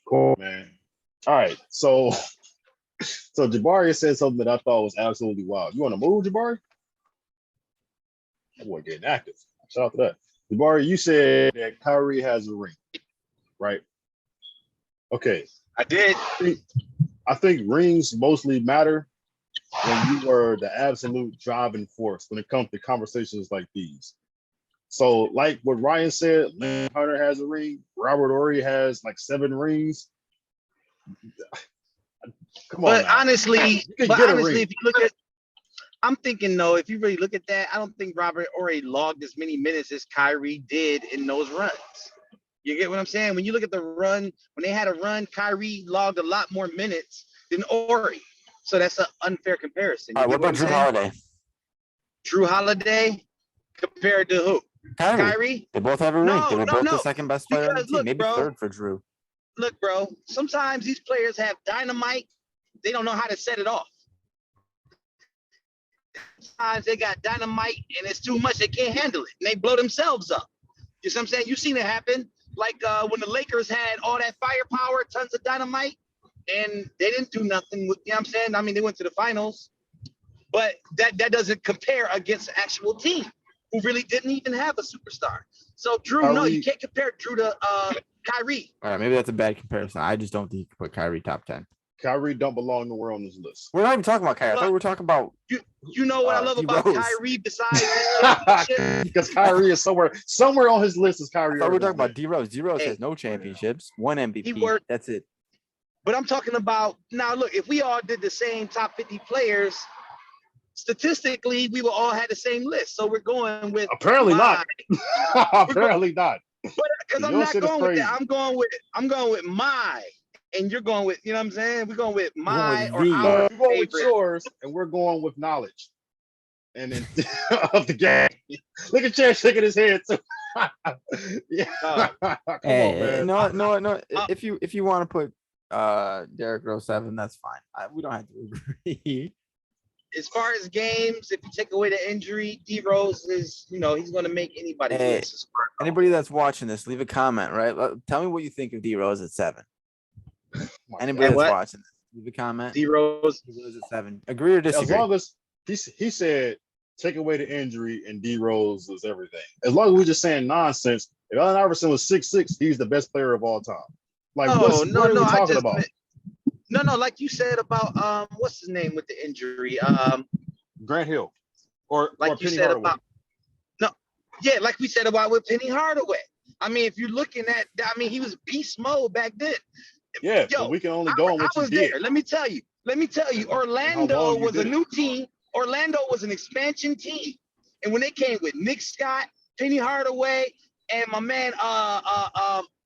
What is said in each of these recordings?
Cool, man. All right, so Jabari said something that I thought was absolutely wild. You want to move, Jabari? That boy getting active. Shout out to that. Jabari, you said that Kyrie has a ring, right? Okay. I did. I think rings mostly matter when you were the absolute driving force when it comes to conversations like these. So, like what Ryan said, Lynn Hunter has a ring. Robert Ory has like 7 rings. Come on, But now. honestly, If you look at, I'm thinking though, if you really look at that, I don't think Robert Ory logged as many minutes as Kyrie did in those runs. You get what I'm saying? When you look at the run, when they had a run, Kyrie logged a lot more minutes than Ory. So that's an unfair comparison. All right, what about Drew Holiday? Drew Holiday compared to who? Kyrie? They both have a ring. No, they were both the second best player on the team. Look, Maybe third for Drew. Look, bro, sometimes these players have dynamite. They don't know how to set it off. Sometimes they got dynamite and it's too much. They can't handle it. And they blow themselves up. You see what I'm saying? You've seen it happen. Like when the Lakers had all that firepower, tons of dynamite, and they didn't do nothing with, you know what I'm saying? I mean, they went to the finals, but that doesn't compare against the actual team who really didn't even have a superstar. So Drew, no, you can't compare Drew to Kyrie. All right, maybe that's a bad comparison. I just don't think you can put Kyrie top 10. Kyrie don't belong nowhere on this list. We're not even talking about Kyrie. I thought we were talking about you know what I love about Kyrie besides because Kyrie is somewhere on his list is Kyrie. I thought we were talking about D-Rose. D-Rose has no championships, 1 MVP. That's it. But I'm talking about now. Look, if we all did the same top 50 players, statistically, we will all have the same list. So we're going with apparently not. Apparently not. But because I'm not going with that, I'm going with my. And you're going with, you know what I'm saying? We're going with my or our. We're going with yours, and we're going with knowledge. And then of the game. Look at Chad shaking his head too. Yeah. Come on, man. No. If you want to put Derrick Rose 7, that's fine. We don't have to agree. As far as games, if you take away the injury, D Rose is, he's going to make anybody's list. Anybody that's watching this, leave a comment, right? Tell me what you think of D Rose at 7. Anybody that's watching this, leave a comment. D Rose at 7. Agree or disagree? As long as he said, take away the injury and D Rose is everything. As long as we're just saying nonsense, if Allen Iverson was 6'6", he's the best player of all time. Like, what are we talking about? No, like you said about what's his name with the injury? Grant Hill, or you said Hardaway. Like we said about with Penny Hardaway. I mean, if you're looking at, he was beast mode back then. Yeah, but we can only go on what you did. There. Let me tell you, Orlando was a new team. Orlando was an expansion team, and when they came with Nick Scott, Penny Hardaway, and my man,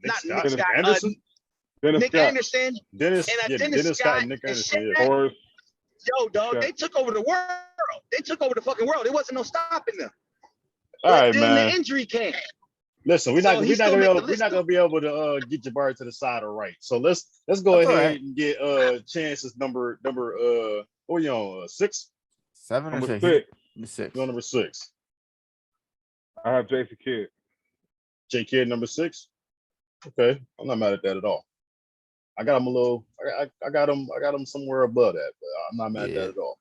Nick Anderson, Dennis Scott, and Nick Anderson. Yo, dog, they took over the world. They took over the fucking world. There wasn't no stopping them. All right, then man. The injury came. Listen, we're not gonna be able to get Jabari to the side or right. So let's go ahead and get Chance's number. What are you on? 6, 7, number or 6? 6. You're on number 6. I have Jason Kidd. J Kidd number 6. Okay, I'm not mad at that at all. I got him a little. I got him somewhere above that, but I'm not mad at that at all.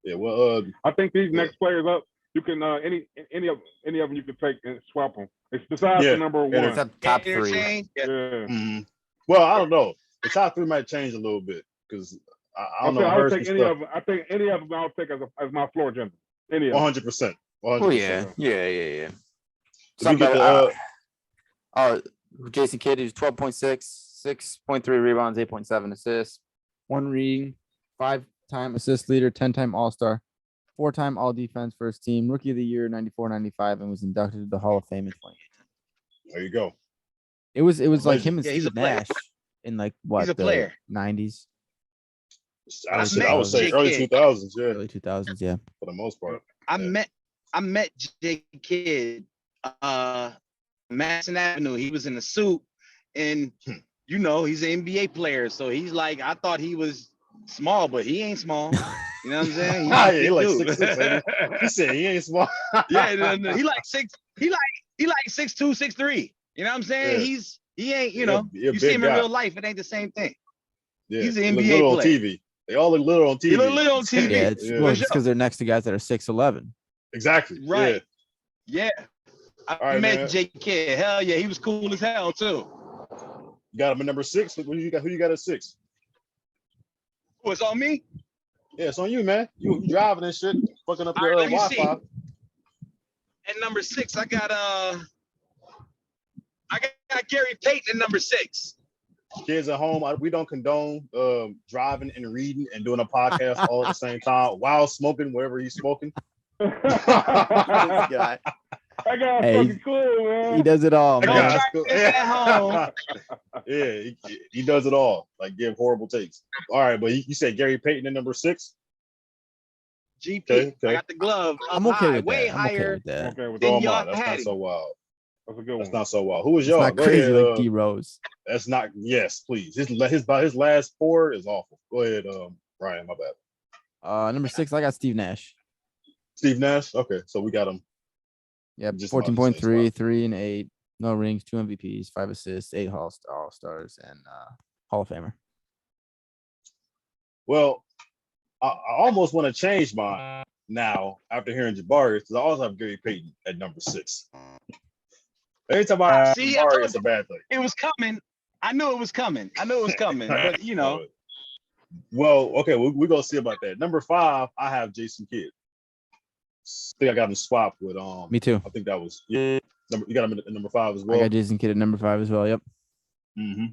Yeah. Well, I think these next players up. You can any of them you can take and swap them. It's besides the number 1. It's top 3. Yeah. Mm-hmm. Well, I don't know. The top 3 might change a little bit because I don't know. I'll take any of them. I think any of them I'll take as my floor general. Any of them. 100%. Oh yeah. Jason Kidd is 12.6, 6.3 rebounds, 8.7 assists, 1 reading, 5-time assist leader, 10-time All-Star, 4-time All-Defense first team, Rookie of the Year 94-95, and was inducted to the Hall of Fame in 2018. There you go. It was like him and Steve Nash in like what? He's a player. 90s. I would say early 2000s. Yeah. Early 2000s. Yeah. For the most part. I met J Kidd, Madison Avenue. He was in a suit, and he's an NBA player, so he's like, I thought he was small, but he ain't small. You know what I'm saying? He like 6'6", baby. He said he ain't small. Yeah, he like 6. He like 6'2", 6'3". You know what I'm saying? Yeah. He ain't, you Yeah, know, he a you see big him in guy. real life, it ain't the same thing. Yeah, He's an he look NBA little on player. TV. They all look little on TV. He look little on TV. Yeah, it's Yeah. well, For it's because they're next to guys that are 6'11". Exactly. Right. Yeah. I All right, met man. J Kid. Hell yeah, he was cool as hell too. You got him at number 6. Who you got at 6? Oh, it's on me? Yeah, it's on you, man. You driving and shit, fucking up All your right, let me see. Wi-Fi. At number 6, I got Gary Payton at number 6. Kids at home, we don't condone driving and reading and doing a podcast all at the same time while smoking wherever he's smoking. This guy. That guy's Hey, fucking cool, man. He does it all, That Don't man. guy's try cool. this at home. Yeah, he does it all. Like give horrible takes. All right, but you said Gary Payton at number 6. GP. Okay. I got the glove. I'm okay high, with way that. I'm okay higher with that. Okay, with than all y'all mine. That's had not him. so wild. That's a good That's one. not so wild. Who was It's y'all? not Go crazy ahead. like D Rose. That's not. Yes, please. His last 4 is awful. Go ahead, Ryan. My bad. Number 6, I got Steve Nash. Steve Nash. Okay, so we got him. Yep, Just about the same 14.3, spot. 3 and 8, no rings, 2 MVPs, 5 assists, 8 All-Stars, and Hall of Famer. Well, I almost want to change mine now after hearing Jabari because I also have Gary Payton at number 6. Every time I have See, I Jabari, told it's a bad thing. It was coming. I knew it was coming. But you know, Well, okay, we're gonna see about that. Number 5, I have Jason Kidd. I think I got him swapped with Me too. I think that was you got him at number 5 as I well. got Jason Kidd at number 5 as well. Yep. Mm-hmm.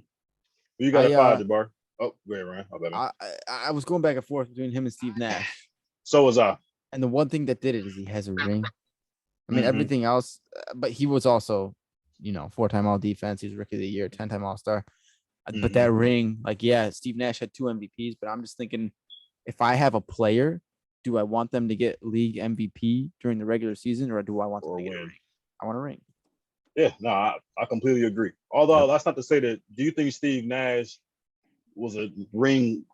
You got I, a 5, Jabari. Oh, go ahead, Ryan. My bad, man. I was going back and forth between him and Steve Nash. So was I. And the one thing that did it is he has a ring. I mean, Mhm. everything else, but he was also, 4-time all defense. He was rookie of the year, 10-time all-star. But that ring, like, yeah, Steve Nash had 2 MVPs, but I'm just thinking if I have a player, do I want them to get league MVP during the regular season or do I want them to get a ring? I want a ring. Yeah, no, I completely agree. Although that's not to say that. Do you think Steve Nash was a ring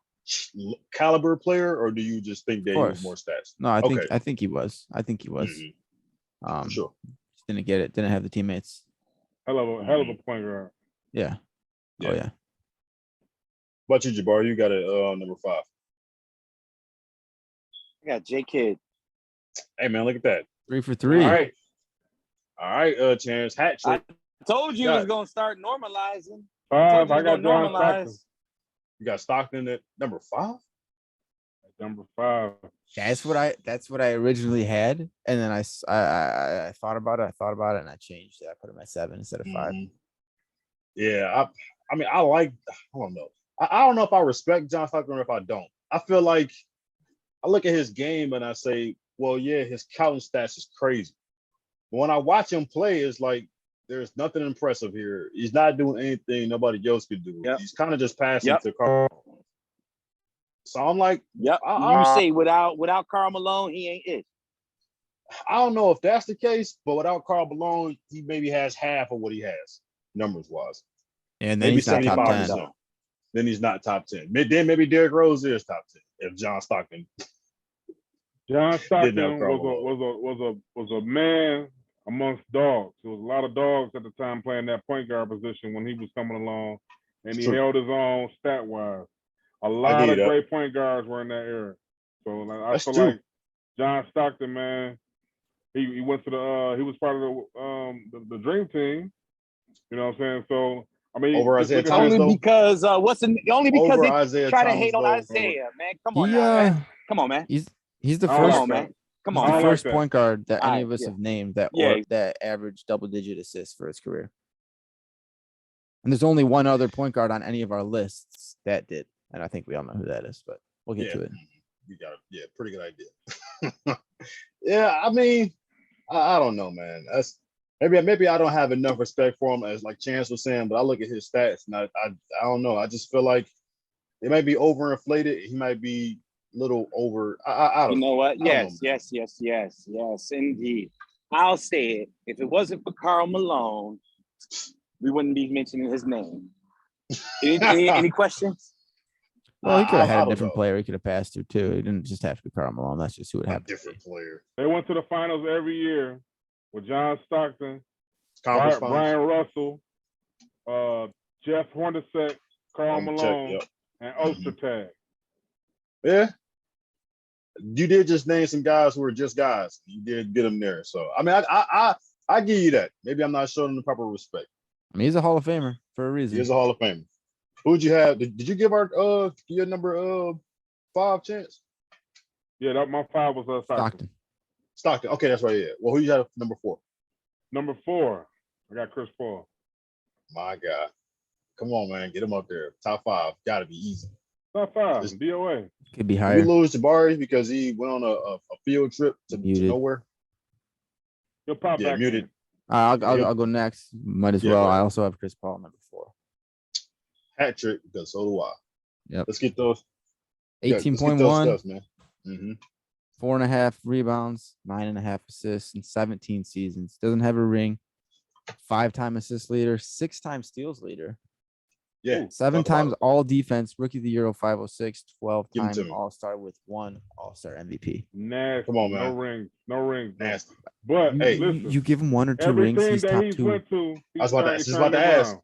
caliber player, or do you just think that he was more stats? No, I think he was. For sure. Just didn't get it. Didn't have the teammates. Hell of a point guard. Yeah. Oh yeah. But you, Jabbar, you got it number 5. I got J Kid. Hey man, look at that. 3 for 3. All right, Chance. Hat trick. I told you it was gonna start normalizing. 5, I I got John Stockton. You got Stockton at number 5? Number 5. That's what I originally had, and then I thought about it, and I changed it. I put him at 7 instead of 5. Yeah, I mean, I don't know. I don't know if I respect John Stockton or if I don't. I feel like I look at his game and I say, well, yeah, his counting stats is crazy. But when I watch him play, it's like there's nothing impressive here. He's not doing anything nobody else could do. Yep. He's kind of just passing to Carl. So I'm like, Yep. You say without Karl Malone, he ain't it. I don't know if that's the case, but without Karl Malone, he maybe has half of what he has, numbers wise. And then Maybe he's not top 10. 75%. Then he's not top 10. Then maybe Derrick Rose is top 10 if John Stockton. John Stockton Didn't have Karl was a man amongst dogs. There was a lot of dogs at the time playing that point guard position when he was coming along, and he held his own stat wise. A lot of great point guards were in that era. So I feel like John Stockton, man, he went to he was part of the dream team. You know what I'm saying? So I mean, over Isaiah Thomas, only because they Isaiah try Thomas, to hate on Isaiah, man. Come on, man. Come on, man. He's the I don't first like that. Come he's on, the man. first point guard that any Alright, of us yeah. have named that Yeah. that averaged double-digit assists for his career. And there's only one other point guard on any of our lists that did, and I think we all know who that is. But we'll get to it. You got pretty good idea. Yeah, I mean, I don't know, man. That's maybe I don't have enough respect for him as like Chance was saying, but I look at his stats and I don't know. I just feel like it might be overinflated. He might be a little over. I don't You know what? Yes, know, indeed. I'll say it. If it wasn't for Karl Malone, we wouldn't be mentioning his name. Any questions? Well, he could have I had a don't different know. player he could have passed to too. He didn't just have to be Karl Malone. That's just who it A happened. different player. They went to the finals every year with John Stockton, Conference finals. Brian Russell, Jeff Hornacek, Karl Malone, Yep. and Ostertag. Yeah. You did just name some guys who were just guys. You did get them there. So I mean, I give you that. Maybe I'm not showing him the proper respect. I mean, he's a Hall of Famer for a He reason. is a Hall of Famer. Who'd you have? Did you give our your number 5 chance? Yeah, that my 5 was Stockton. Stockton. Okay, that's right. Yeah. Well, who you have number 4? Number 4, I got Chris Paul. My God. Come on, man. Get him up there. Top 5. Gotta be easy. Top 5, It's- DOA. Could be Did we higher. lose Jabari because he went on a field trip to Muted. nowhere? He'll pop Yeah, back muted. in. I'll go next. Might as Yeah, well. go ahead. I also have Chris Paul number 4. Hat trick, because so do I. Yep. Let's get those. Yeah, let's get those 18.1, stuff, man. Mm-hmm. 4.5 rebounds, 9.5 assists in 17 seasons. Doesn't have a ring. 5-time assist leader, 6-time steals leader. Yeah. 7 talk about times it. all defense, rookie of the year 0506, Give 'em to 12-time me. all-star with 1 all-star MVP. Nasty. Come on, No man. rings. No rings. bro. Nasty. But Hey. listen, You give him 1 or 2 every rings, team he's that top he's 2. went to, I was about to- he's just about turned to it ask. around.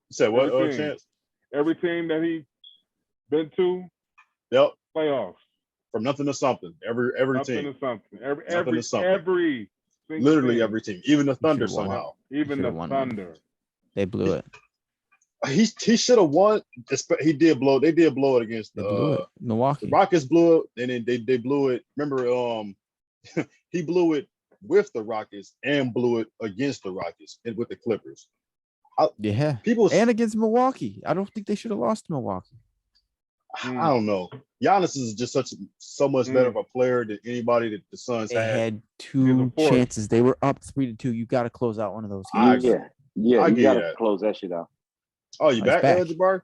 You said what? Everything. Chance? Every team that he's been to, Yep. playoffs. From nothing to something. Every Nothing team. to something. Nothing to something. Every single Literally team. every team. Even the Thunder should've won. somehow. Even should've the won one. Thunder. They blew it. He should have won. He did blow. They did blow it against They blew it. the Milwaukee. Rockets blew it, and then they blew it. Remember, he blew it with the Rockets and blew it against the Rockets and with the Clippers. Yeah. People, And against Milwaukee. I don't think they should have lost to Milwaukee. I don't know. Giannis is just so much better of a player than anybody that the Suns They had. had He's 2 a force. chances. They were up 3-2. You got to close out one of those I games. agree. Yeah, I you give you gotta that. close that shit out. Oh, you Oh, back, he's back. Jabari?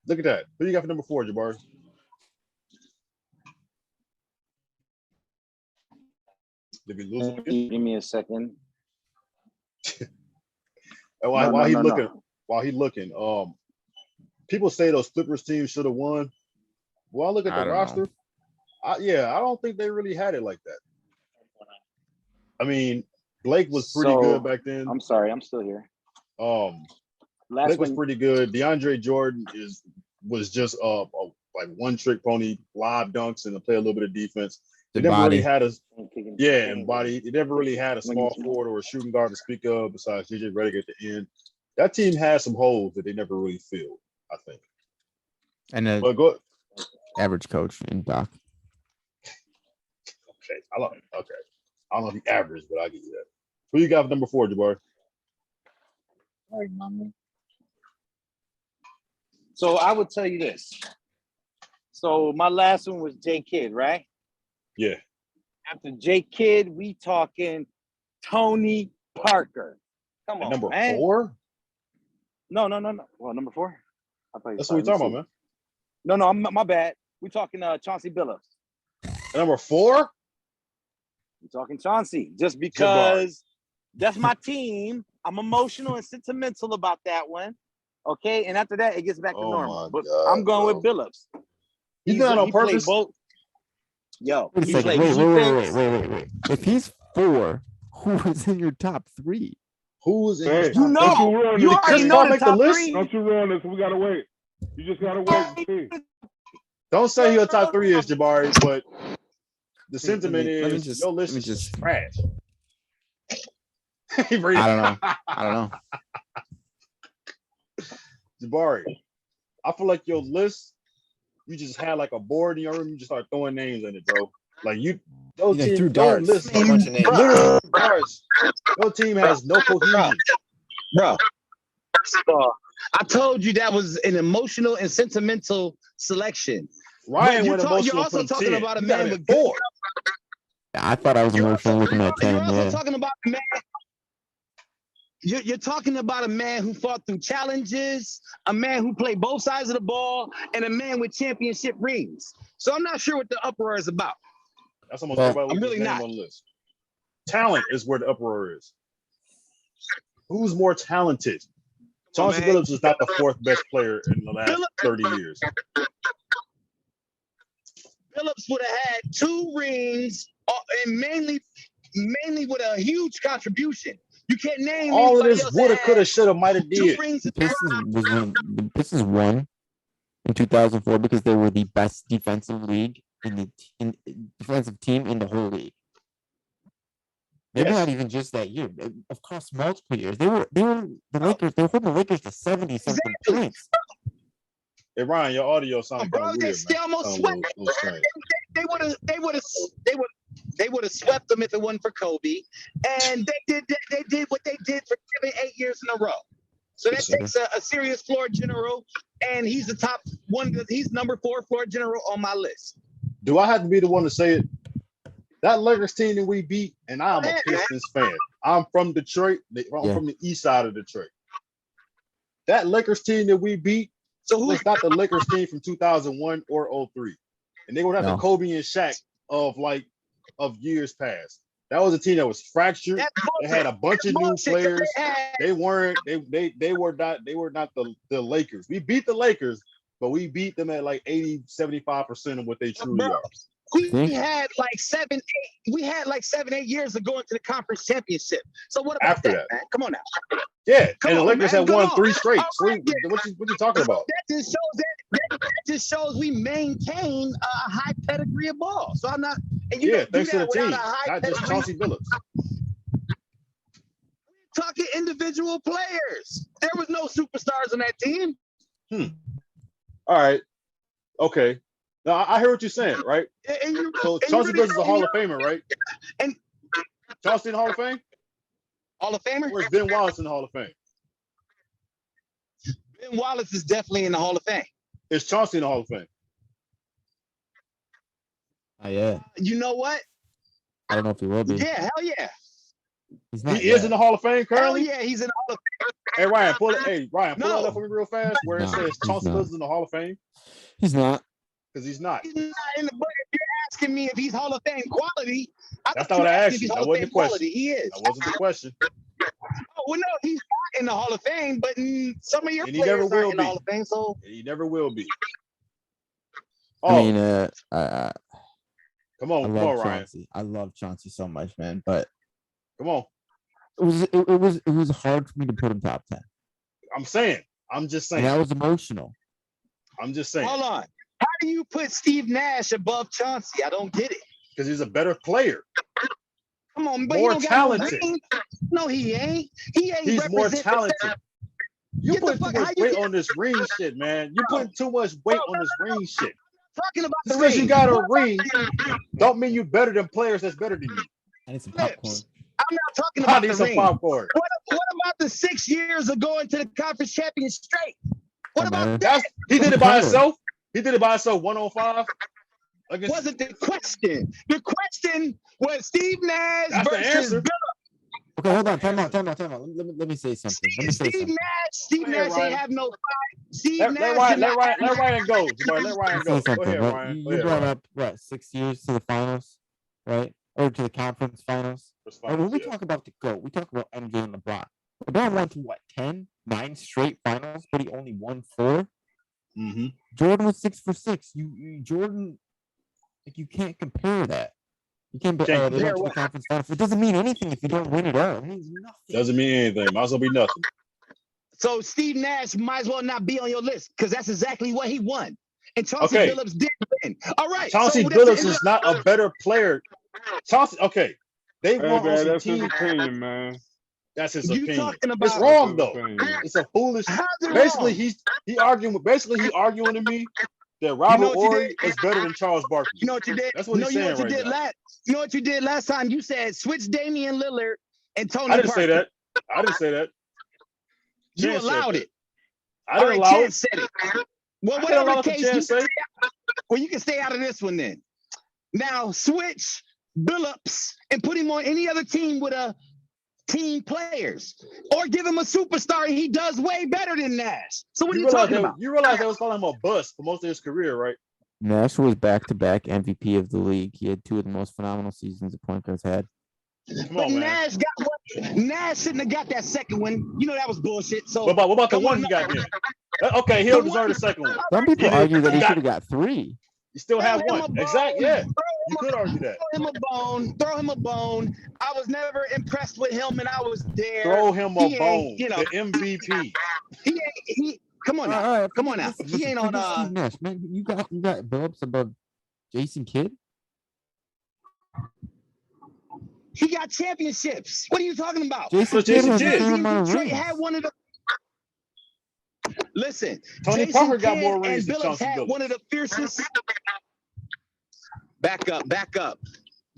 Look at that. Who you got for number 4, Jabari? Did we lose him again? Give me a second. And while he looking, people say those Clippers teams should have won. Well, I look at I the don't roster. know. I don't think they really had it like that. I mean, Blake was pretty So, good back then. I'm sorry, I'm still here. Last Blake was one. pretty good. DeAndre Jordan was just like one trick pony, live dunks, and to play a little bit of defense. They The never really body. had and body. They never really had a small forward or a shooting guard to speak of besides JJ Redick at the end. That team had some holes that they never really filled, I think. And an But go average coach in Doc. okay. I don't know if he average, but I'll give you that. Who you got for number 4, Jabari? So I would tell you this. So my last one was J Kidd, right? Yeah. After J Kidd, we talking Tony Parker. Come At on, number man. 4? No. Well, number 4. That's what we're talking about, man. No, my bad. We're talking Chauncey Billups. At number 4? We're talking Chauncey. Just because that's my team. I'm emotional and sentimental about that one. Okay, and after that, it gets back to Oh normal. my But God, I'm going with Billups. You did that on He played purpose? both. Yo, Wait a he second. played defense. Wait. If he's 4, who is in your top 3? Who's in Hey, his You top know, three? ruin you this. already Chris know Paul the make the top list? 3. Don't you ruin this. We gotta wait. You just gotta wait and see. Don't say who your top 3 is, Jabari, but the sentiment let me is just- your list let me is just- trash. I don't know. Jabari, I feel like your list, you just had like a board in your room, you just start throwing names in it, bro. Like your They team, threw your darts. list, A bunch of names. literally darts. Your team has no cohesion. Bro, I told you that was an emotional and sentimental selection. Ryan But went you're emotional also from talking 10. about a You got man him at with 4. I thought I was emotional looking at 10. You're also Yeah. talking about a man. You're talking about a man who fought through challenges, a man who played both sides of the ball, and a man with championship rings. So I'm not sure what the uproar is about. That's almost Well, everybody I'm with really his name not. on the list. Talent is where the uproar is. Who's more talented? Chauncey man. Billups is not the 4th best player in the last 30 years. Phillips would have had 2 rings and mainly with a huge contribution. You can't name All of anybody this else woulda, that coulda, had shoulda, mighta 2 did. rings. The Pistons won in 2004 because they were the best defensive league in defensive team in the whole league. Maybe not even just that year. Across multiple years, they were the Lakers. They were holding the Lakers to 70-something points. Hey Ryan, your audio sounded kind Bro, of they weird, still man. almost Sound a swept. little strange. They would have swept them if it wasn't for Kobe. And they did what they did for 7-8 years in a row. So that takes a serious floor general, and he's the top one. He's number 4 floor general on my list. Do I have to be the one to say it? That Lakers team that we beat, and I'm a Pistons fan. I'm from Detroit. I'm from the east side of Detroit. That Lakers team that we beat was not the Lakers team from 2001 or 03. And they would have the Kobe and Shaq of years past. That was a team that was fractured. They had a bunch of new players. They were not the Lakers. We beat the Lakers, but we beat them at like 80-75% of what they truly are. We had like 7-8 years of going to the conference championship. So what about After that, man? Come on now. Yeah, and the Lakers had won 3 straight. What you talking about? That just shows we maintain a high pedigree of ball. So I'm not. And you don't thanks do to that the team, without not just Chauncey Billups. Talking individual players. There was no superstars on that team. All right. Okay. Now I hear what you're saying, right? So Chauncey Billups is a Hall of Famer, right? And Chauncey in the Hall of Fame? Hall of Famer? Where's Ben Wallace in the Hall of Fame? Ben Wallace is definitely in the Hall of Fame. Is Chauncey in the Hall of Fame? Yeah. You know what? I don't know if he will be. Yeah, hell yeah. He's not he is in the Hall of Fame currently? Hell yeah, he's in the Hall of Fame. Hey Ryan, pull that up for me real fast where it says Chauncey not. Billups in the Hall of Fame. He's not. Because he's not. He's not in the book. If you're asking me if he's Hall of Fame quality, that's not what I asked you. That wasn't the question. He is. That wasn't the question. Oh, well, no, he's not in the Hall of Fame, but some of your and players never will are in be. the Hall of Fame, so and he never will be. I mean, come on, Ryan. Chauncey. I love Chauncey so much, man. But come on, it was hard for me to put him top 10. I'm just saying. And that was emotional. I'm just saying. Hold on. How do you put Steve Nash above Chauncey? I don't get it. Because he's a better player. Come on, but more he don't talented. No, he ain't. He's more talented. You put too much weight on this ring shit, man. You put too much weight on this ring shit. Talking about just because you got a ring, don't mean you're better than players that's better than you. I need some popcorn. I'm not talking about the ring. Popcorn. What about the 6 years of going to the conference champion straight? What about that? He did it by himself. He did it by himself 105. Wasn't the question. The question was Steve Nash versus Billups. Okay, hold on. Time out. Let me say something. Steve Nash ain't have no fight. Let Ryan go. Let Ryan go. Go ahead, Ryan. You brought up 6 years to the finals, right? Or to the conference finals. When we talk about the GOAT, we talk about MJ and LeBron. LeBron went to 9 straight finals, but he only won 4. Mm-hmm. Jordan was 6 for 6. Jordan, you can't compare that. You can't compare the conference finals. It doesn't mean anything if you don't win it all. It means nothing. Doesn't mean anything. Might as well be nothing. So Steve Nash might as well not be on your list because that's exactly what he won. And Chauncey Billups did win. All right. Chauncey Billups is not a better player. Chauncey, they won on some team. His opinion, man. That's his opinion. It's wrong though. It's a foolish. Basically, he arguing to me that Robert Horry is better than Charles Barkley. You know what you did? That's what he's saying right now. You know what you did last time? You said switch Damian Lillard and Tony Parker. I didn't say that. You allowed it. I didn't allow it. Said it. Well, whatever the case, you can stay out of this one then. Now switch Billups and put him on any other team with a team players, or give him a superstar and he does way better than Nash. So what are you talking about? You realize they was calling him a bust for most of his career, right? Nash was back-to-back MVP of the league. He had 2 of the most phenomenal seasons the point guards had. Come on, man. Nash shouldn't have got that second one. You know that was bullshit. So what about the one he got then? Okay, he'll deserve the second one. Some people argue that he should have got 3. You still have one. Exactly. Yeah. You could argue that. Throw him a bone. Throw him a bone. I was never impressed with him, and I was there. Throw him a He bone. ain't, you know, The MVP. he ain't. He come on now. All right, Come on now. He ain't on. forget Steve Nash, man. You got Billups above Jason Kidd. He got championships. What are you talking about? Jason Jason Kidd has the Kidd. same Jersey amount of Detroit rings. had one of the. Listen, Tony Jason Parker got Kidd more rings and than Billups Chauncey had Billups. one of the fiercest. Back up.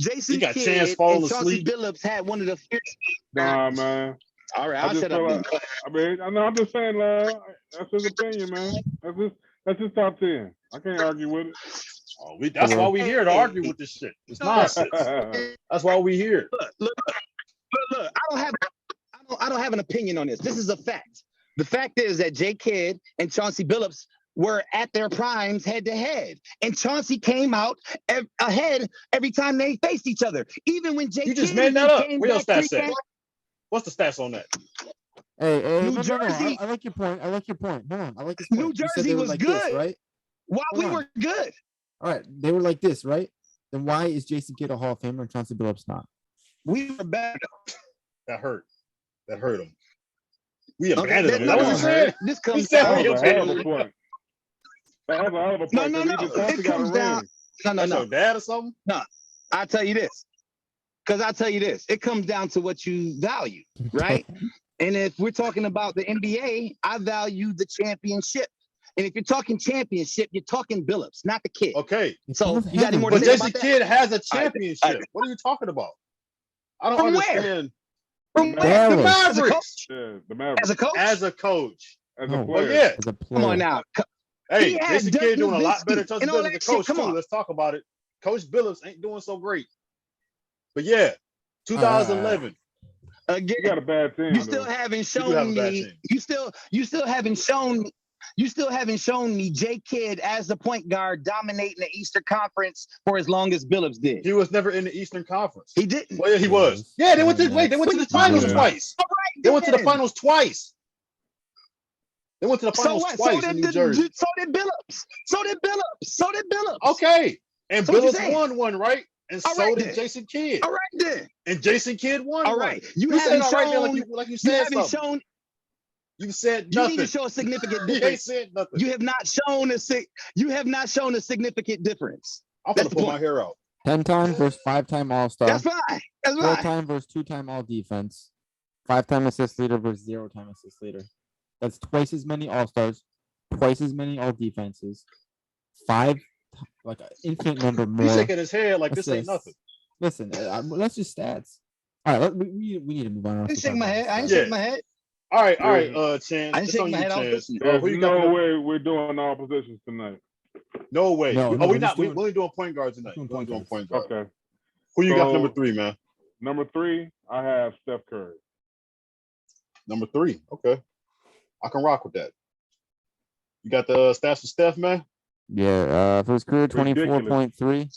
Jason He got Kidd Chance falling and Chauncey asleep. Billups had one of the fiercest. Nah, man. All right, I I'll just shut feel up. like, I mean, I'm just saying, that's his opinion, man. That's his top 10. I can't argue with it. Oh, that's why we here to argue with this shit. It's nonsense. That's why we here. Look, I don't have an opinion on this. This is a fact. The fact is that J. Kidd and Chauncey Billups were at their primes head to head, and Chauncey came out ahead every time they faced each other. Even when J. You just Kidd made that up. came Where your back stats at? What's the stats on that? Hey, New no, Jersey. I like your point. Hold on. I like this New point. You said Jersey they were was like good. this, right? While Hold we on. were good. All right, they were like this, right? Then why is Jason Kidd a Hall of Famer and Chauncey Billups not? We were better. That hurt him. We Okay, abandoned him. Is that what you no, said? this We comes said down. we That was a hell of abandoned a him. point. That was a hell of a point. No. 'cause even Chauncey It got a comes down. ring. No. That's your dad or something? I'll tell you this. It comes down to what you value, right? And if we're talking about the NBA, I value the championship. And if you're talking championship, you're talking Billups, not the kid. Okay. So you got any more to But say Jason about that? Kidd has a All right. championship. What are you talking about? I don't From where? understand. From The where? Dallas. As a coach? Mavericks. Yeah, the Mavericks. As a coach? As a coach. As No. a player. Well, yeah. As a Come on player. now. Hey, He had Jason Dirk Kidd doing a lot better Nowitzki than and Chauncey all Billups as a that shit. coach, Come too. on. Let's talk about it. Coach Billups ain't doing so great. But yeah, 2011. Again, You got a bad team, you still though. haven't do shown have a bad me. team. You still haven't shown me J. Kidd as the point guard dominating the Eastern Conference for as long as Billups did. He was never in the Eastern Conference. He didn't. Well, yeah, he was. Yeah, they went to Wait, they went to the What finals you talking twice. All right, They went to the then. finals twice. They went to the So finals what? twice in New Jersey. So did Billups. Okay. And So what you Billups saying? won one, right? And All so right, did then. Jason Kidd. All right then. And Jason Kidd won All one. right. You said haven't all right there shown. like you You said haven't something. shown. You said You nothing. need to show a significant You ain't difference. said nothing. You have not shown a significant difference. I'm That's gonna the pull my point. hair out. 10-time versus 5-time All-Star. That's fine. That's fine. 4-time versus 2-time All-Defense. 5-time assist leader versus 0-time assist leader. That's twice as many All-Stars, twice as many All-Defenses, an infinite number more. He's shaking his head like this ain't assists. nothing. Listen, that's just stats. All right, we need to move on. I didn't shake my head. I didn't Yeah. shake my head. All right, I Chance. didn't It's shake on my you, head. I was Chance. listening. There's Who you got? no way we're doing all positions tonight. No way. No, we're we're not. just We're doing- only doing point guards tonight. doing We're only point doing guards. point guard. Okay. Who you got for So- number 3, man? Number 3, I have Steph Curry. Number 3. Okay. I can rock with that. You got the stats for Steph, man? Yeah, for his career, Ridiculous. 24.3,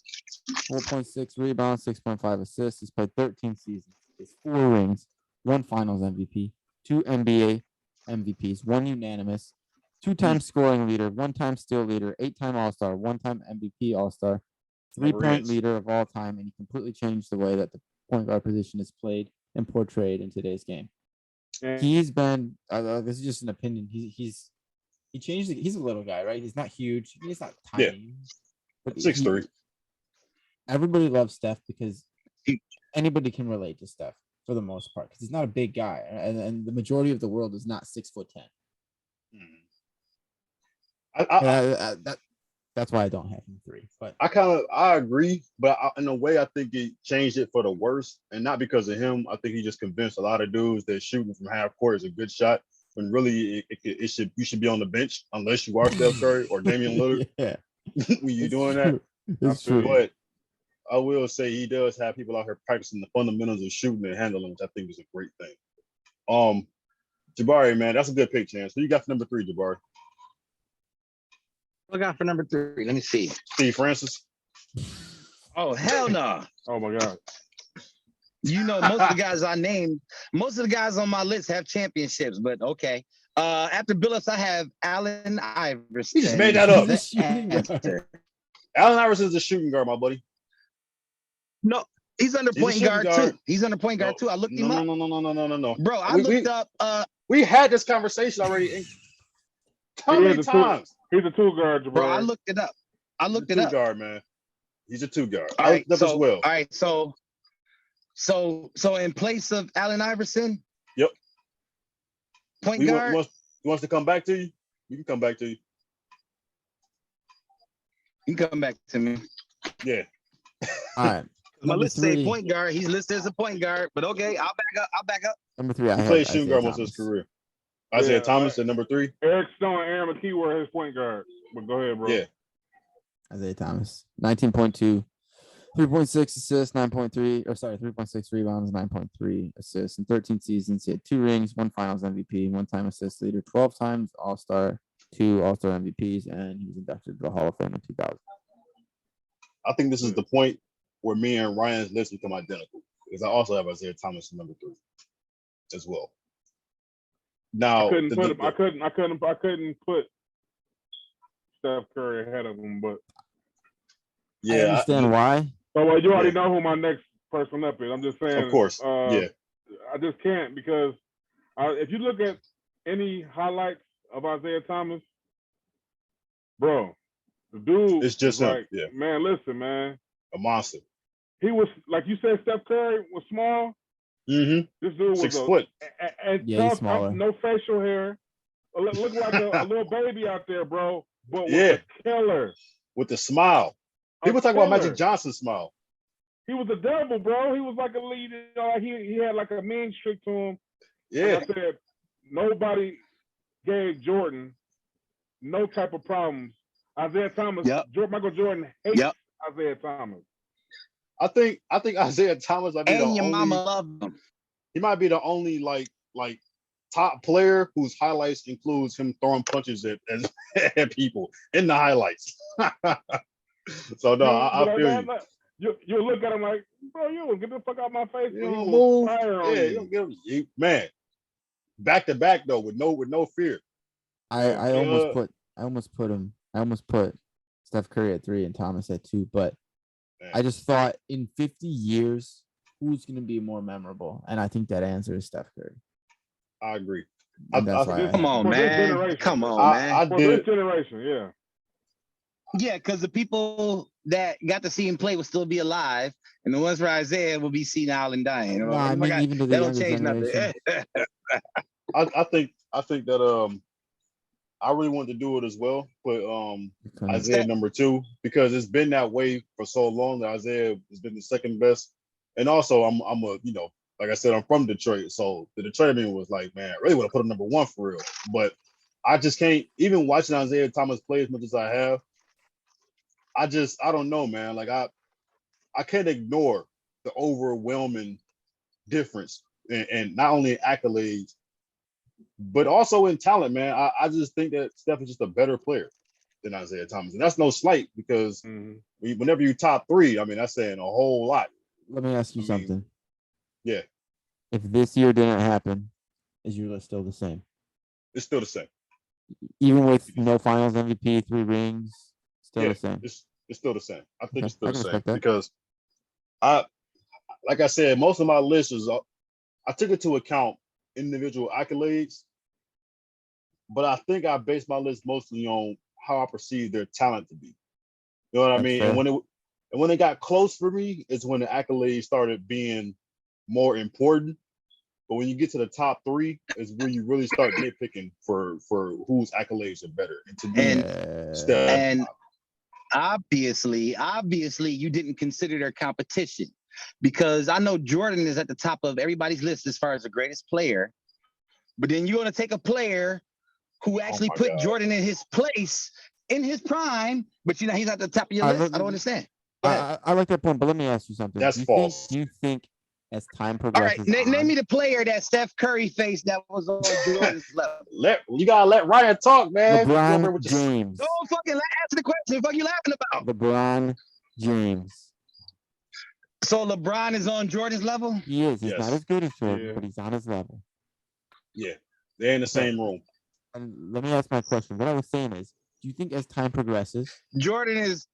4.6 rebounds, 6.5 assists. He's played 13 seasons. He has 4 rings, 1 Finals MVP, 2 NBA MVPs, 1 unanimous, 2-time scoring leader, 1-time steal leader, 8-time All-Star, 1-time MVP All-Star, Never 3-point is. leader of all time, and he completely changed the way that the point guard position is played and portrayed in today's game. And He's been. This is just an opinion. He changed. He's a little guy, right? He's not huge. He's not Yeah. tiny. But 6'3". Everybody loves Steph because anybody can relate to Steph for the most part because he's not a big guy, and the majority of the world is not 6'10". That's why I don't have him 3. But I agree, but in a way, I think it changed it for the worse, and not because of him. I think he just convinced a lot of dudes that shooting from half court is a good shot. When really, you should be on the bench unless you are Steph Curry or Damian Lillard. yeah, when you're doing that, it's true. but I will say he does have people out here practicing the fundamentals of shooting and handling, which I think is a great thing. Jabari, man, that's a good pick, Chance. Who you got for number 3, Jabari? What I got for number 3? Let me see. Steve Francis. Oh, hell no. oh my God. You know, most of the guys I named, most of the guys on my list have championships, but okay. After Billups, I have Allen Iverson. He just made that up. He's a shooting guard. Answer. Allen Iverson is a shooting guard, my buddy. No, he's under He's a point shooting guard guard. too. He's under point guard too. I looked him up. No. Bro, I We, looked we, up we had this conversation already. How many times? He's a two guard, bro, I Jabari. looked it up. I looked He's it a up. two guard, man. He's a two guard. All I right, looked up as well. all right, so in place of Allen Iverson, Yep. Point guard. He wants to come back to you? You can come back to you. You can come back to me. Yeah. All right. My Number list say three. point guard. He's listed as a point guard, but okay, I'll back up. Number three, I He have played shooting Isaiah guard most of his Thomas. career. Isaiah Yeah, Thomas at number 3. Eric Stone and Aaron McKee were his point guards. But go ahead, bro. Yeah. Isaiah Thomas. 19.2. 3.6 assists, 9.3, or sorry, 3.6 rebounds, 9.3 assists. In 13 seasons, he had 2 rings, 1 finals MVP, 1-time assist leader, 12 times All-Star, 2 All-Star MVPs, and he was inducted to the Hall of Fame in 2000. I think this is the point where me and Ryan's list become identical. Because I also have Isaiah Thomas at number 3 as well. Now I couldn't put Steph Curry ahead of him, but I understand why. so you already know who my next person up is. I'm just saying. Of course. I just can't because if you look at any highlights of Isaiah Thomas, bro, the dude It's just him. like, Yeah. man, listen, man. A monster. He was, like you said, Steph Curry was small. Mm-hmm. This dude was 6 foot. and Yeah, he's tough, smaller. no facial hair. Look like a little baby out there, bro. But Yeah. was a killer. With the smile. People talk about Magic Johnson's smile. He was a devil, bro. He was like a leader. He had like a mean streak to him. Yeah. Like I said, nobody gave Jordan no type of problems. Isaiah Thomas, Michael Jordan hates Isaiah Thomas. I think Isaiah Thomas might be and your mama loved him. He might be the only like top player whose highlights includes him throwing punches at people in the highlights. So no, I feel you. You look at him like, bro, you don't get the fuck out my face. You don't move. Yeah, you don't give you, man. Back to back though, with no fear. I almost put Steph Curry at 3 and Thomas at 2, but man. I just thought in 50 years, who's going to be more memorable? And I think that answer is Steph Curry. I agree. Come on, man. Come on, man. For this generation, yeah. Yeah, because the people that got to see him play will still be alive, and the ones for Isaiah will be senile and dying. No, I mean, even to the that don't change generation. nothing. I think that I really wanted to do it as well, put Isaiah number 2 because it's been that way for so long that Isaiah has been the second best, and also I'm a like I said, I'm from Detroit, so the Detroit man was like, man, I really want to put him number 1 for real, but I just can't. Even watching Isaiah Thomas play as much as I have, I don't know, man. Like I can't ignore the overwhelming difference and not only in accolades, but also in talent, man. I just think that Steph is just a better player than Isaiah Thomas. And that's no slight because whenever you top 3, I mean, that's saying a whole lot. Let me ask you something. Yeah. If this year didn't happen, is your list still the same? It's still the same. Even with no finals MVP, 3 rings, still the same. It's still the same. I think Okay, it's still I the can same respect that. because like I said, most of my lists is I took into account individual accolades, but I think I based my list mostly on how I perceive their talent to be. You know what I mean? fair. And when it got close for me, it's when the accolades started being more important. But when you get to the top 3, is where you really start nitpicking for whose accolades are better. And to me, Steph. And obviously, you didn't consider their competition because I know Jordan is at the top of everybody's list as far as the greatest player. But then you're going to take a player who actually put Jordan in his place in his prime, but he's at the top of your list. I don't understand. I like that point, but let me ask you something. That's false. Do you think as time All progresses, right, name me the player that Steph Curry faced that was on Jordan's level. You gotta let Ryan talk, man. LeBron James. Don't fucking answer the question. What are you laughing about? LeBron James. So LeBron is on Jordan's level? He is. He's Yes. not as good as Jordan, but he's on his level. Yeah, they're in the same room. And let me ask my question. What I was saying is, do you think as time progresses, Jordan is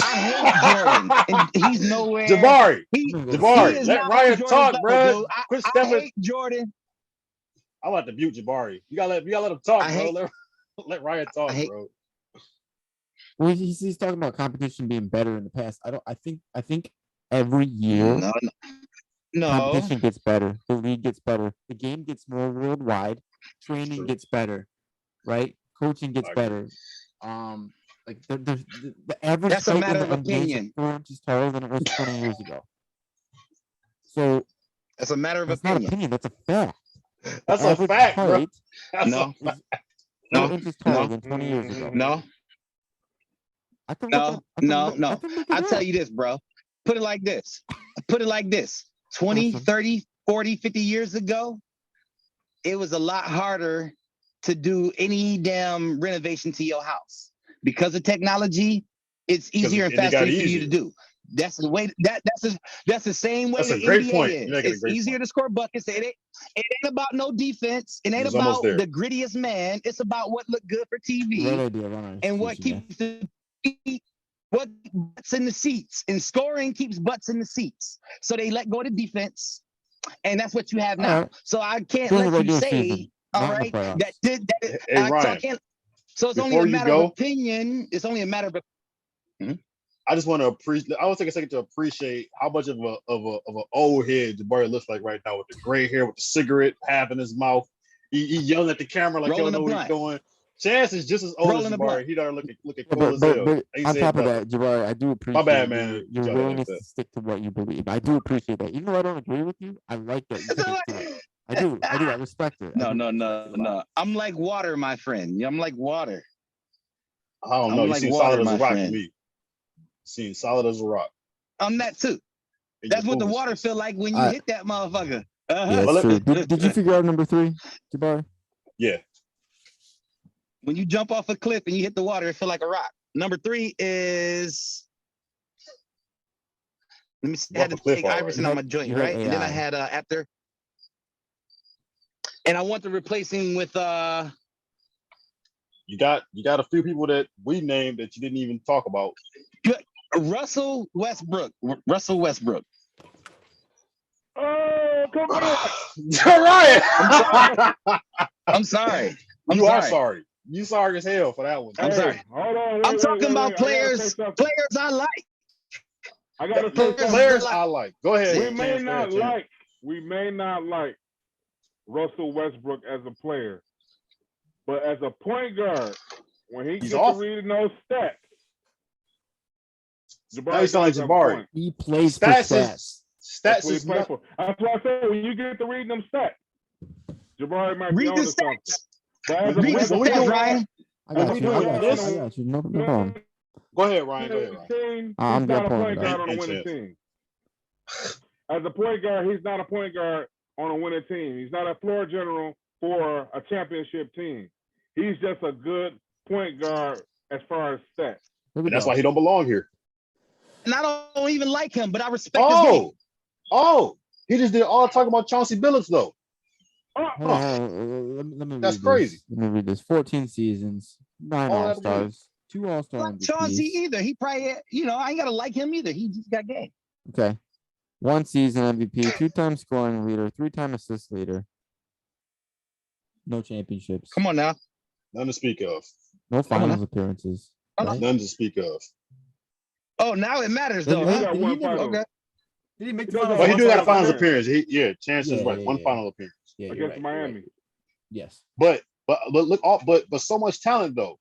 I hate Jordan, and he's nowhere. Jabari, He Jabari, is let not Ryan on talk, Jordan's bro. level, dude. Quit I stepping. hate Jordan. I'm about to mute Jabari. You gotta let him talk, I bro. hate- Let Ryan talk, I hate- bro. Well, he's talking about competition being better in the past. I think every year No. competition gets better. The league gets better. The game gets more worldwide. Training True. gets better, right? Coaching gets I agree. better. Like the average That's a height matter in the of NBA is opinion. 4 inches taller than it was 20 years ago. So That's a matter of that's not opinion. opinion. That's a fact. That's a Average fact, bro. height That's No. a fact. is 4 No. inches taller No. than 20 years ago. No. I can No. look up, I can No. look- I No. can look it I'll tell up. you this, bro. Put it like this. 20, Awesome. 30, 40, 50 years ago, it was a lot harder to do any damn renovation to your house. Because of technology, it's easier and and it faster got for you easier. to do. That's the way that's the same way That's a the great NBA point. is. You're making a It's great easier point. to score buckets. It ain't about no defense. It ain't was almost about there. the grittiest man. It's about what look good for TV Right idea. Right and what execution, keeps what butts in the seats. And scoring keeps butts in the seats. So they let go to defense, and that's what you have now. Alright. So I can't During let the you regular say, season, all not in the right, playoffs. that did that. Hey, So I Ryan, can't. So it's only before a you matter go- of opinion. It's only a matter of. I just want to appreciate. I want to take a second to appreciate how much of a old head Jabari looks like right now with the gray hair, with the cigarette half in his mouth. He yelling at the camera like he don't Rolling a know what he's blunt. doing. Chance is just as old Rolling as a Jabari. blunt. He don't looking Yeah, cool as hell. but Ain't on said top of nothing. that, Jabari, I do appreciate bad, man. your Y'all willingness like that. to stick to what you believe. I do appreciate that. Even though I don't agree with you, I like that you stick to it. I do. I respect it. I No, do no, respect no, it a lot. no. I'm like water, my friend. I'm like water. I don't I'm know. You like seem water, solid as my a rock friend. to me. Seem solid as a rock. I'm that too. in That's your what the movie water space. feel like when you hit that motherfucker. Yeah, Well, it's true. Did you figure out number 3, Jabari? Yeah. When you jump off a cliff and you hit the water, it feel like a rock. Number 3 is. Let me see. I had to take Iverson on my joint, you had right? And then I AI. had after. And I want to replace him with You got a few people that we named that you didn't even talk about. Russell Westbrook. Russell Westbrook. Oh, come on. Ryan, I'm sorry. you are sorry. You sorry as hell for that one. I'm sorry. Hold on. I'm talking about I gotta say players something. I like. I gotta say something. Players I like. Go ahead. We may Chance, not Chance. like Russell Westbrook as a player, but as a point guard, when he He's gets off. to reading those stats, Now you sound like does have a Jabari. point. He plays for Stats stats. is That's stats what he is plays not. for. That's why I said when you get to reading them stats, Jabari might be Read the onto something. stats. But as a When Read the we stats, do- Ryan. I got you. No problem. Go ahead, Ryan. Go ahead, Ryan. Team, I'm he's gonna not a pull point it guard up. on a winning team. As a point guard, he's not a point guard on a winning team. He's not a floor general for a championship team. He's just a good point guard as far as stats. And that's why he don't belong here. And I don't even like him, but I respect his game. Oh, he just did all talk about Chauncey Billups though. Hold on. Let me That's read crazy. This. Let me read this. 14 seasons, 9 All that All-Stars, 2 I All-Star like Chauncey MVPs. either. He probably, I ain't gotta like him either. He just got game. Okay. 1 season MVP, 2-time scoring leader, 3-time assist leader. No championships. Come on now. None to speak of. No finals appearances. Right? None to speak of. Oh, now it matters Did though, he- huh? got did he one never- final Okay. Did he make He the does finals? got But he do got a finals appearance. appearance. Chance is right. Yeah. One final appearance. Yeah, you're against right, Miami. Yes. But look, but so much talent though.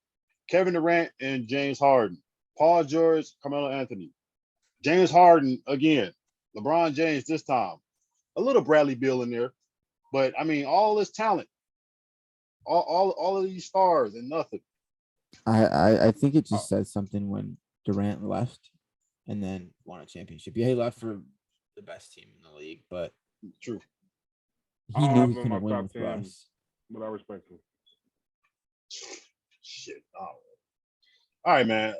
Kevin Durant and James Harden, Paul George, Carmelo Anthony, James Harden again, LeBron James this time, a little Bradley Beal in there, but I mean all this talent, all of these stars and nothing. I think it just says something when Durant left and then won a championship. Yeah, he left for the best team in the league, but True. he I'll knew have he him in couldn't my win top with 10. Russ. But I respect him. Shit. All right, man.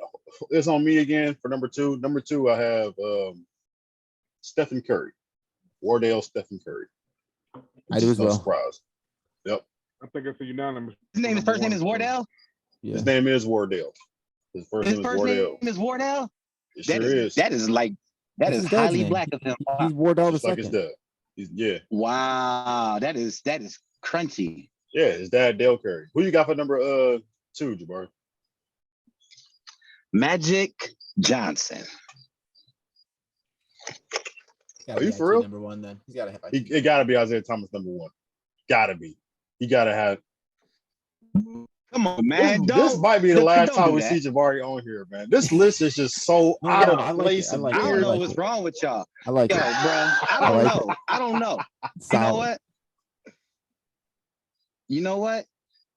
It's on me again for number 2. Number 2, I have Stephen Curry, Wardell Stephen Curry. I do as No well. surprise. Yep. I think it's a unanimous. His first name is Wardell. Yeah. His name is Wardell. His first name is Wardell. Is Wardell. It That sure is is. that is like that That's is his dad's highly name. black of him. He's Wardell the Just like his second. dad. Yeah. Wow, that is crunchy. Yeah, his dad, Dale Curry. Who you got for number 2, Jabari? Magic Johnson. Gotta Are you be for IT real? number 1 then. He's gotta have IT. It gotta be Isaiah Thomas number 1. Gotta be. He gotta have. Come on, man. This might be the last don't time do we that. see Jabari on here, man. This list is just so No, out no, of I like place it. I and like I it. don't weird. know like what's it. wrong with y'all. I like Yo, it. bro, I I don't like know. I don't know. You know Solid. what? You know what?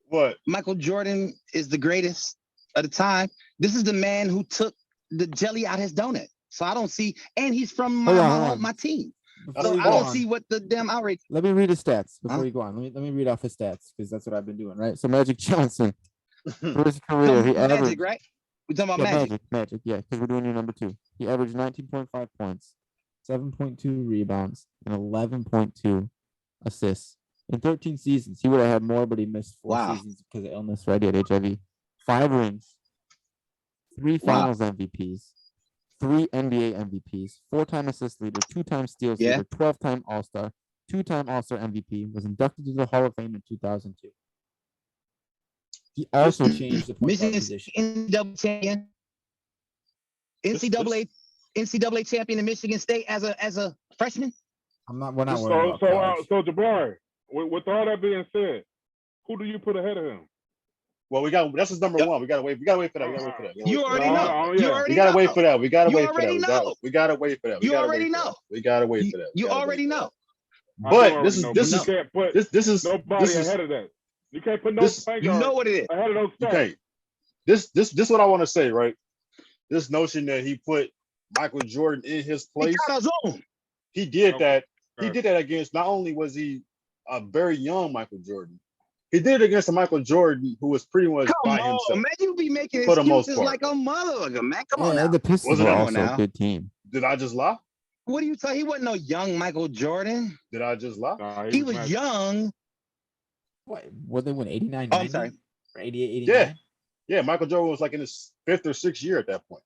What? Michael Jordan is the greatest of the time. This is the man who took the jelly out his donut. So I don't see, and he's from Hold on. my team. Before So you I go don't on, see what the damn outrage. let me read his stats before Huh? you go on. Let me read off his stats because that's what I've been doing, right? So Magic Johnson, for his career, he Magic, averaged right? We talking about yeah, Magic. Magic, yeah, because we're doing your number 2. He averaged 19.5 points, 7.2 rebounds, and 11.2 assists. In 13 seasons, he would have had more, but he missed 4 Wow. seasons because of illness, right? He had HIV. 5 rings, 3 Wow. finals MVPs, 3 NBA MVPs, 4-time assist leader, 2-time steals Yeah. leader, 12-time All-Star, 2-time All-Star MVP, was inducted to the Hall of Fame in 2002. He also changed the point guard Michigan position. NCAA champion. NCAA champion in Michigan State as a freshman. We're not worried about college. So Jabari, with all that being said, who do you put ahead of him? Well, that's his number 1. We gotta wait. We gotta wait for that. You already Oh, know. yeah. You already We gotta know. wait for that. We gotta You wait for that. already know. We gotta wait for that. You already know. We gotta wait for that. You already know. But this is you can't put this is nobody ahead of that. You can't put no this- point You guard know what it is. ahead of those stats. okay. This what I want to say, right? This notion that he put Michael Jordan in his place. He got us on. He did Okay. that. He did that against, not only was he a very young Michael Jordan, he did it against a Michael Jordan who was pretty much Come by on, himself. man. You be making For the most excuses part. like a motherfucker, man. Come on Yeah, now. the Pistons Wasn't were it? also Now. a good team. Did I just lie? What do you tell? He wasn't no young Michael Jordan. Did I just lie? Nah, He was Magic. young. What they win 89, Oh, I'm 90? sorry. Or 88, 89? Yeah, Michael Jordan was like in his 5th or 6th year at that point.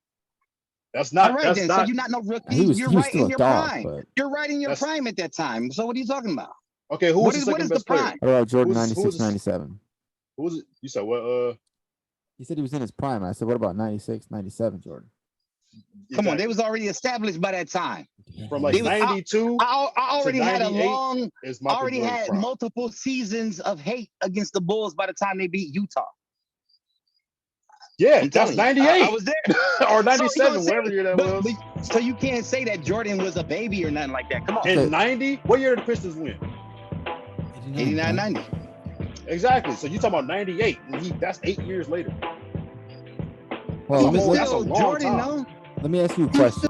That's not. All right, That's then. not. So you're not no rookie. He was You're still right in a your dog, prime. but You're right in your That's- prime at that time. So what are you talking about? Okay, who was What the is second the best player? prime? what about Jordan Who's- 96, who's- 97? Who was it? You said what? He said he was in his prime. I said, what about 96, 97, Jordan? Come on, they exactly. was already established by that time. From like They was- 92 I already had a 98 long, is Michael already Jordan's had prime. multiple seasons of hate against the Bulls by the time they beat Utah. Yeah, I'm that's telling you, 98 I was there. or So you 97, gonna say- whatever year that but- was. So you can't say that Jordan was a baby or nothing like that. Come on, In 90, what year did the Pistons win? 89, 90. Exactly. So you talking about 98, and that's 8 years later. Well, That's a let whole- me, that's a Still long Jordan, time. no? let me ask you a He's question.